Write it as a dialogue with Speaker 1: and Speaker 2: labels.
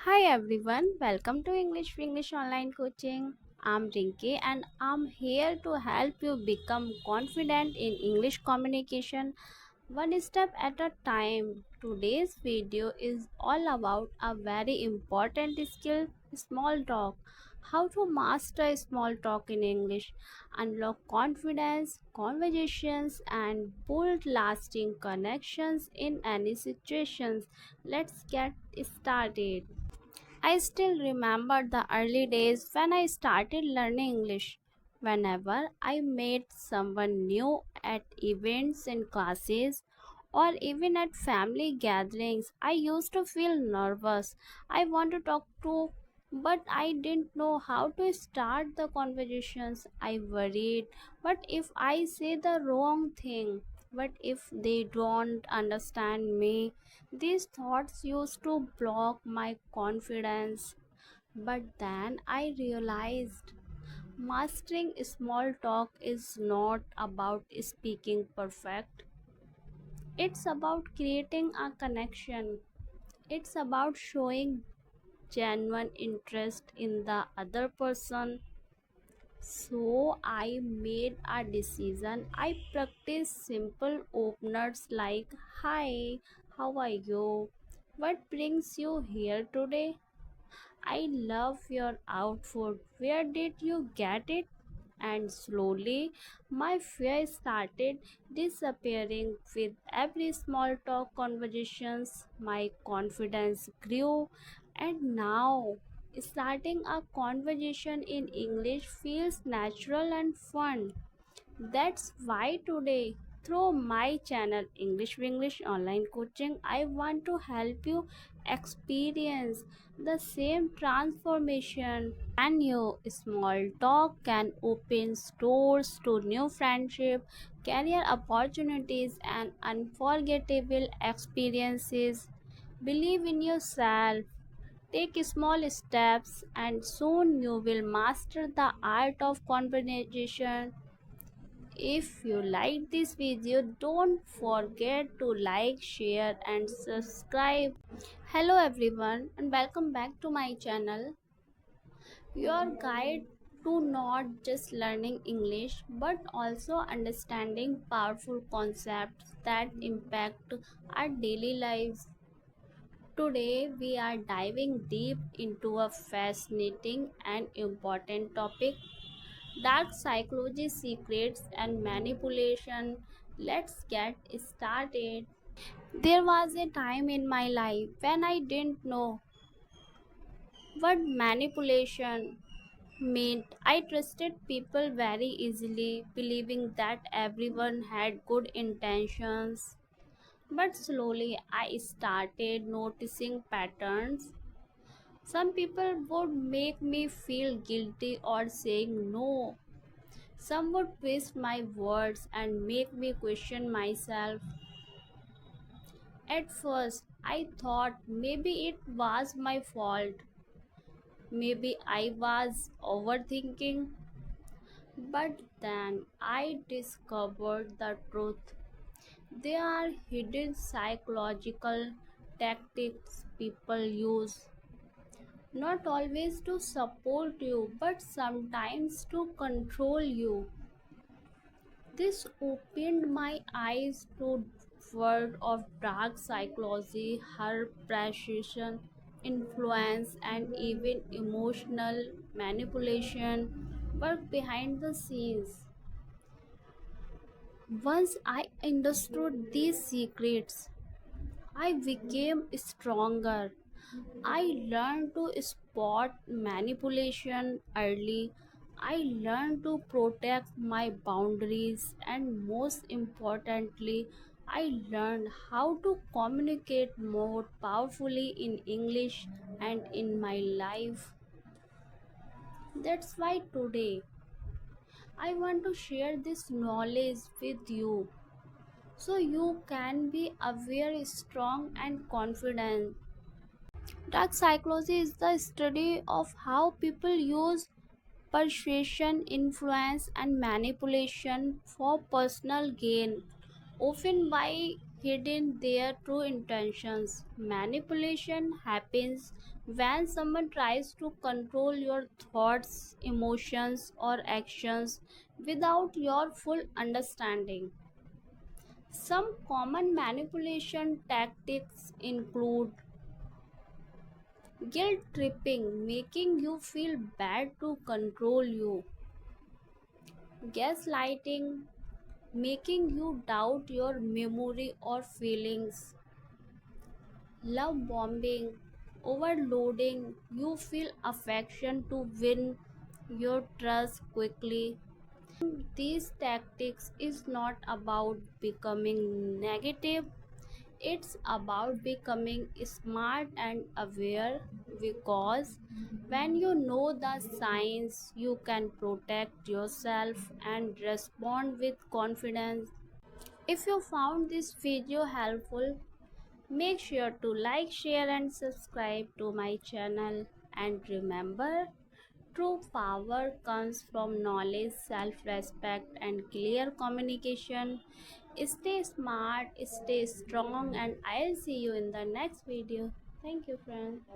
Speaker 1: Hi everyone, welcome to English Online Coaching. I'm Rinky and I'm here to help you become confident in English communication one step at a time. Today's video is all about a very important skill, small talk. How to master small talk in English, unlock confidence, conversations, and build lasting connections in any situations. Let's get started. I still remember the early days when I started learning English. Whenever I met someone new at events in classes or even at family gatherings, I used to feel nervous. I want to talk to, but I didn't know how to start the conversations. I worried, what if I say the wrong thing? What if they don't understand me? These thoughts used to block my confidence, but then I realized mastering small talk is not about speaking perfect. It's about creating a connection. It's about showing genuine interest in the other person. So I made a decision. I practiced simple openers like hi, how are you? What brings you here today? I love your outfit. Where did you get it? And slowly my fear started disappearing with every small talk conversations. My confidence grew, and now starting a conversation in English feels natural and fun. That's why today, through my channel English Online Coaching, I want to help you experience the same transformation. And you small talk can open doors to new friendship, career opportunities, and unforgettable experiences. Believe in yourself. Take small steps, and soon you will master the art of conversation. If you like this video, don't forget to like, share and subscribe. Hello everyone and welcome back to my channel. Your guide to not just learning English but also understanding powerful concepts that impact our daily lives. Today we are diving deep into a fascinating and important topic, dark psychology, secrets, and manipulation. Let's get started. There was a time in my life when I didn't know what manipulation meant. I trusted people very easily, believing that everyone had good intentions. But slowly I started noticing patterns. Some people would make me feel guilty or saying no. Some would twist my words and make me question myself. At first, I thought maybe it was my fault. Maybe I was overthinking. But then I discovered the truth. There are hidden psychological tactics people use, not always to support you, but sometimes to control you. This opened my eyes to world of dark psychology, her precision, influence, and even emotional manipulation work behind the scenes. Once I understood these secrets, I became stronger. I learned to spot manipulation early. I learned to protect my boundaries, and most importantly, I learned how to communicate more powerfully in English and in my life. That's why today I want to share this knowledge with you so you can be aware, strong, and confident. Dark psychology is the study of how people use persuasion, influence, and manipulation for personal gain, often by hiding their true intentions. Manipulation happens When someone tries to control your thoughts, emotions, or actions without your full understanding. Some common manipulation tactics include guilt tripping, making you feel bad to control you, gaslighting, making you doubt your memory or feelings, love bombing, overloading, you feel affection to win your trust quickly. These tactics is not about becoming negative, it's about becoming smart and aware, because when you know the signs, you can protect yourself and respond with confidence. If you found this video helpful, make sure to like, share, and subscribe to my channel. And remember, true power comes from knowledge, self respect, and clear communication. Stay smart, stay strong, and I'll see you in the next video. Thank you, friends.